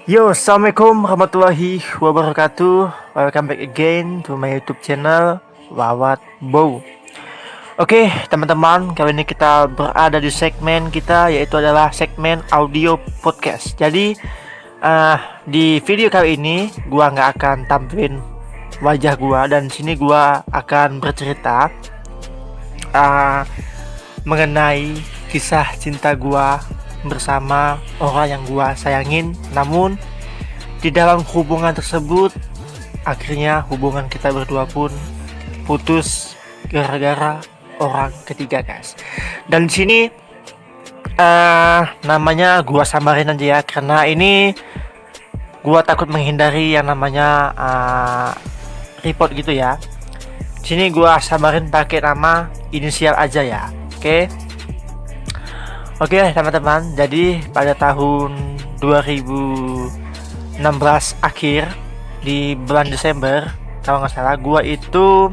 Yo, assalamualaikum warahmatullahi wabarakatuh. Welcome back again to my YouTube channel Wawat Bow. Oke, teman-teman, kali ini kita berada di segmen kita, yaitu adalah segmen audio podcast. Jadi, di video kali ini, gua nggak akan tampilin wajah gua, dan sini gua akan bercerita mengenai kisah cinta gua bersama orang yang gua sayangin. Namun di dalam hubungan tersebut akhirnya hubungan kita berdua pun putus gara-gara orang ketiga, guys. Dan di sini namanya gua samarin aja ya, karena ini gua takut menghindari yang namanya report gitu ya. Di sini gua samarin pakai nama inisial aja ya. Oke, teman-teman, jadi pada tahun 2016 akhir, di bulan Desember kalau nggak salah, gua itu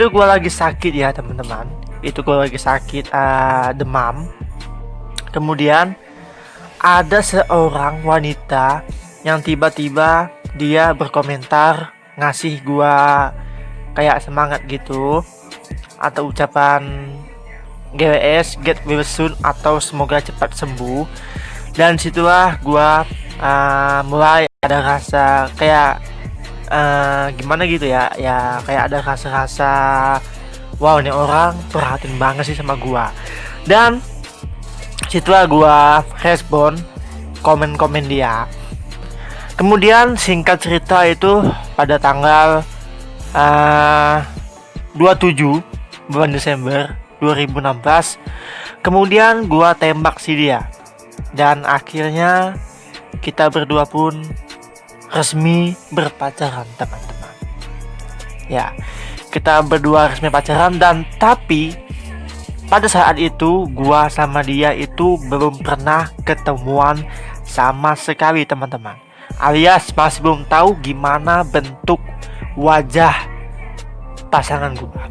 gua lagi sakit ya, teman-teman. Itu gua lagi sakit demam. Kemudian ada seorang wanita yang tiba-tiba dia berkomentar, ngasih gua kayak semangat gitu, atau ucapan GWS, get well soon, atau semoga cepat sembuh. Dan situlah gua mulai ada rasa kayak gimana gitu ya, kayak ada rasa wow, nih orang perhatiin banget sih sama gua. Dan situlah gua respon komen-komen dia. Kemudian singkat cerita itu pada tanggal 27 bulan Desember 2016, kemudian gua tembak si dia, dan akhirnya kita berdua pun resmi berpacaran, teman-teman. Ya, kita berdua resmi pacaran, dan tapi pada saat itu gua sama dia itu belum pernah ketemuan sama sekali, teman-teman. Alias masih belum tahu gimana bentuk wajah pasangan gua.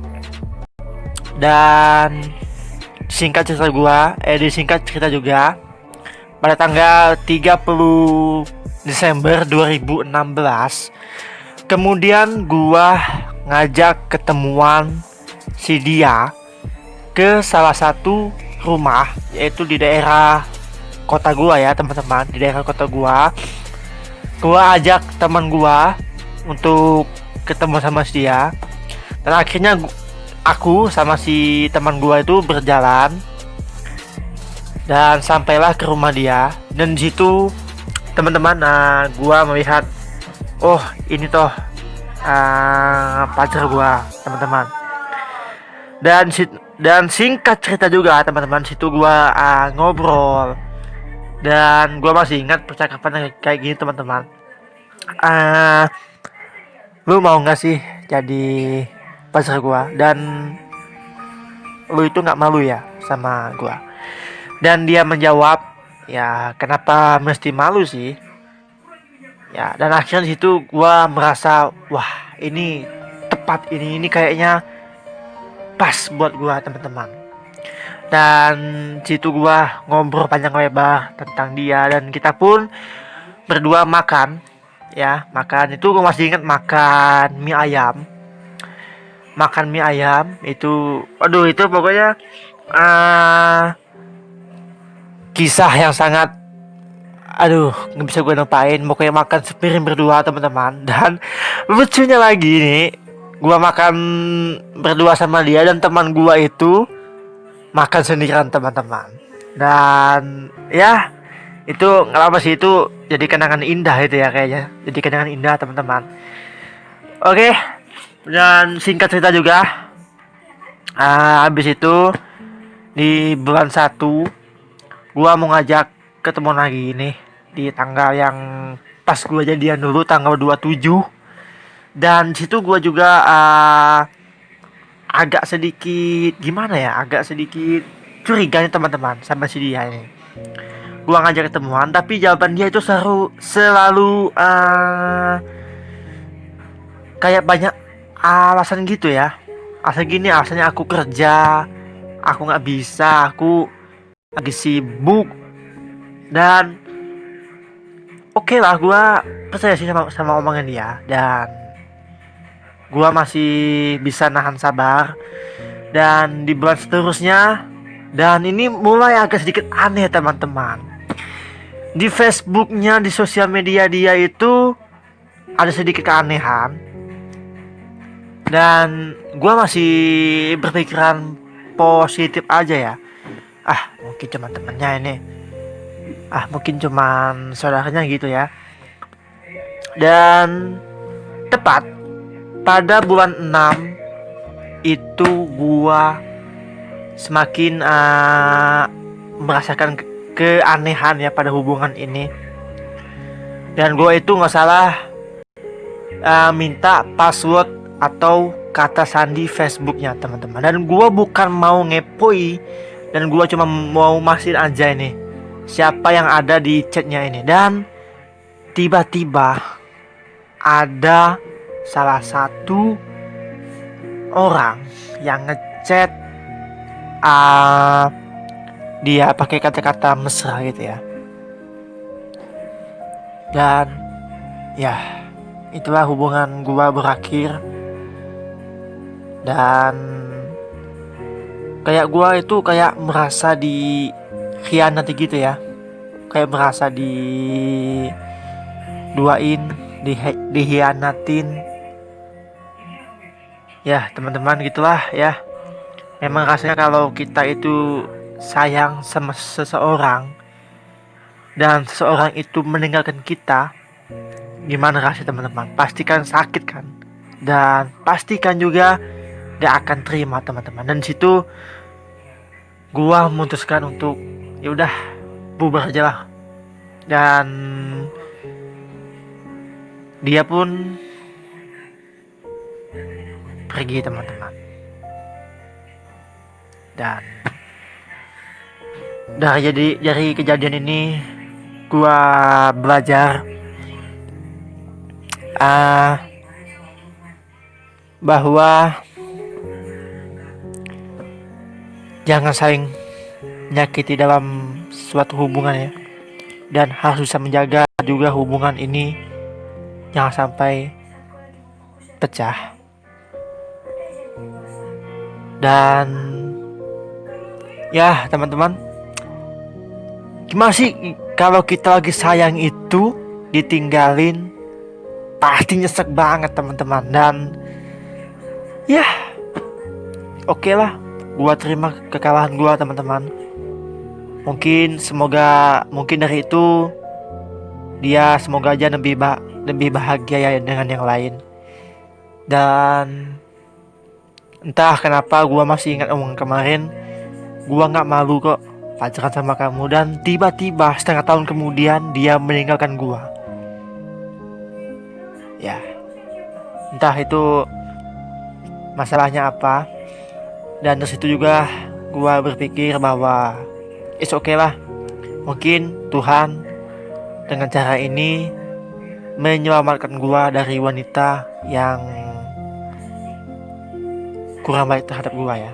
Dan disingkat cerita juga, pada tanggal 30 Desember 2016, kemudian gua ngajak ketemuan si dia ke salah satu rumah, yaitu di daerah kota gua ya, teman-teman. Di daerah kota gua ajak teman gua untuk ketemu sama si dia. Dan akhirnya aku sama si teman gua itu berjalan dan sampailah ke rumah dia. Dan di situ, teman-teman, gua melihat, oh ini toh pacar gua, teman-teman. Dan singkat cerita juga, teman-teman, situ gua ngobrol, dan gua masih ingat percakapan kayak gini, teman-teman. Lu mau nggak sih jadi pacar gua, dan lu itu nggak malu ya sama gua? Dan dia menjawab, ya kenapa mesti malu sih ya. Dan akhirnya di situ gua merasa, wah ini tepat, ini kayaknya pas buat gua, teman-teman. Dan situ gua ngobrol panjang lebar tentang dia, dan kita pun berdua makan itu. Gua masih ingat makan mie ayam itu. Aduh, itu pokoknya kisah yang sangat, aduh, nggak bisa gue lupain. Pokoknya makan sepiring berdua, teman-teman. Dan lucunya lagi nih, gue makan berdua sama dia, dan teman gue itu makan sendirian, teman-teman. Dan ya, itu nggak apa sih, itu jadi kenangan indah itu ya, kayaknya jadi kenangan indah, teman-teman. Oke. Dan singkat cerita juga, habis itu di bulan 1 gua mau ngajak ketemu lagi nih di tanggal yang pas gua jadian dulu, tanggal 27. Dan situ gua juga agak sedikit gimana ya, agak sedikit curiga nih, teman-teman, sama si dia ini. Gua ngajak ketemuan, tapi jawaban dia itu selalu kayak banyak alasan gitu ya. Alasannya aku kerja, aku nggak bisa, aku lagi sibuk. Dan oke lah, gue percaya sih sama omongan dia, dan gue masih bisa nahan sabar. Dan di bulan seterusnya, dan ini mulai agak sedikit aneh teman-teman. Di Facebooknya, di sosial media dia itu ada sedikit keanehan. Dan gue masih berpikiran positif aja ya. Mungkin cuma temennya ini. Mungkin cuman saudaranya gitu ya. Dan tepat pada bulan 6 itu gua semakin merasakan keanehan ya pada hubungan ini. Dan gua itu nggak salah minta password atau kata sandi Facebooknya teman-teman. Dan gua bukan mau ngepoi, dan gua cuma mau mastiin aja ini siapa yang ada di chatnya ini. Dan tiba-tiba ada salah satu orang yang ngechat dia pakai kata-kata mesra gitu ya. Dan ya, itulah hubungan gua berakhir. Dan kayak gua itu kayak merasa dikhianati gitu ya. Kayak merasa dihianatin. Ya teman-teman, gitulah ya. Memang rasanya kalau kita itu sayang sama seseorang dan seseorang itu meninggalkan kita, gimana rasanya teman-teman? Pastikan sakit kan? Dan pastikan juga dia akan terima teman-teman. Dan situ gua memutuskan untuk ya udah bubar aja lah. Dan dia pun pergi teman-teman. Dan dari kejadian ini gua belajar bahwa jangan saling menyakiti dalam suatu hubungan ya. Dan harus bisa menjaga juga hubungan ini jangan sampai pecah. Dan ya teman-teman, gimana sih kalau kita lagi sayang itu ditinggalin? Pasti nyesek banget teman-teman. Dan ya oke lah, gua terima kekalahan gua teman-teman. Mungkin dari itu dia semoga aja lebih bahagia ya dengan yang lain. Dan entah kenapa gue masih ingat omongan kemarin, gue gak malu kok pacaran sama kamu. Dan tiba-tiba setengah tahun kemudian dia meninggalkan gue. Ya, entah itu masalahnya apa. Dan dari situ juga gue berpikir bahwa it's okay lah. Mungkin Tuhan dengan cara ini menyelamatkan gue dari wanita yang kurang baik terhadap gua ya.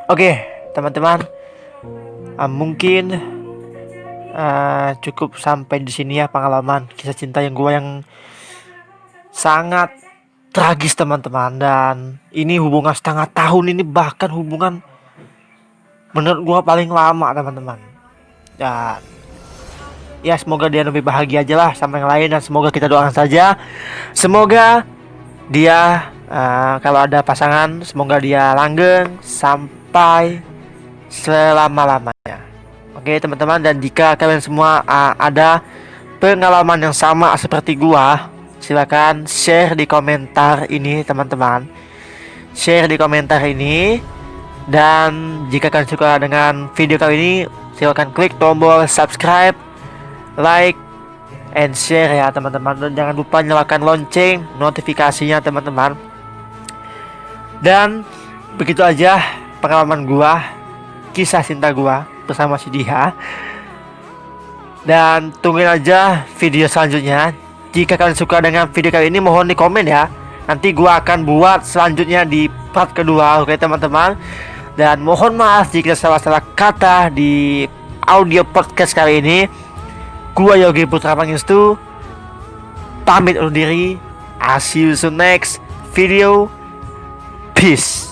Oke, teman-teman, mungkin cukup sampai di sini ya pengalaman kisah cinta yang sangat tragis teman-teman. Dan ini hubungan setengah tahun, ini bahkan hubungan menurut gua paling lama teman-teman. Dan ya semoga dia lebih bahagia aja lah sama yang lain. Dan semoga kita doakan saja, semoga dia kalau ada pasangan, semoga dia langgeng sampai selama-lamanya. Oke teman-teman, dan jika kalian semua ada pengalaman yang sama seperti gua, silakan share di komentar ini teman-teman. Share di komentar ini. Dan jika kalian suka dengan video kali ini, silakan klik tombol subscribe, like, and share ya teman-teman. Dan jangan lupa nyalakan lonceng notifikasinya teman-teman. Dan begitu aja pengalaman gua, kisah cinta gua bersama si Diha. Dan tungguin aja video selanjutnya. Jika kalian suka dengan video kali ini, mohon di komen ya. Nanti gua akan buat selanjutnya di part kedua. Oke teman-teman. Dan mohon maaf jika salah-salah kata di audio podcast kali ini. Gua Yogi Putra Pangestu pamit undur diri. I see you soon next video. Peace.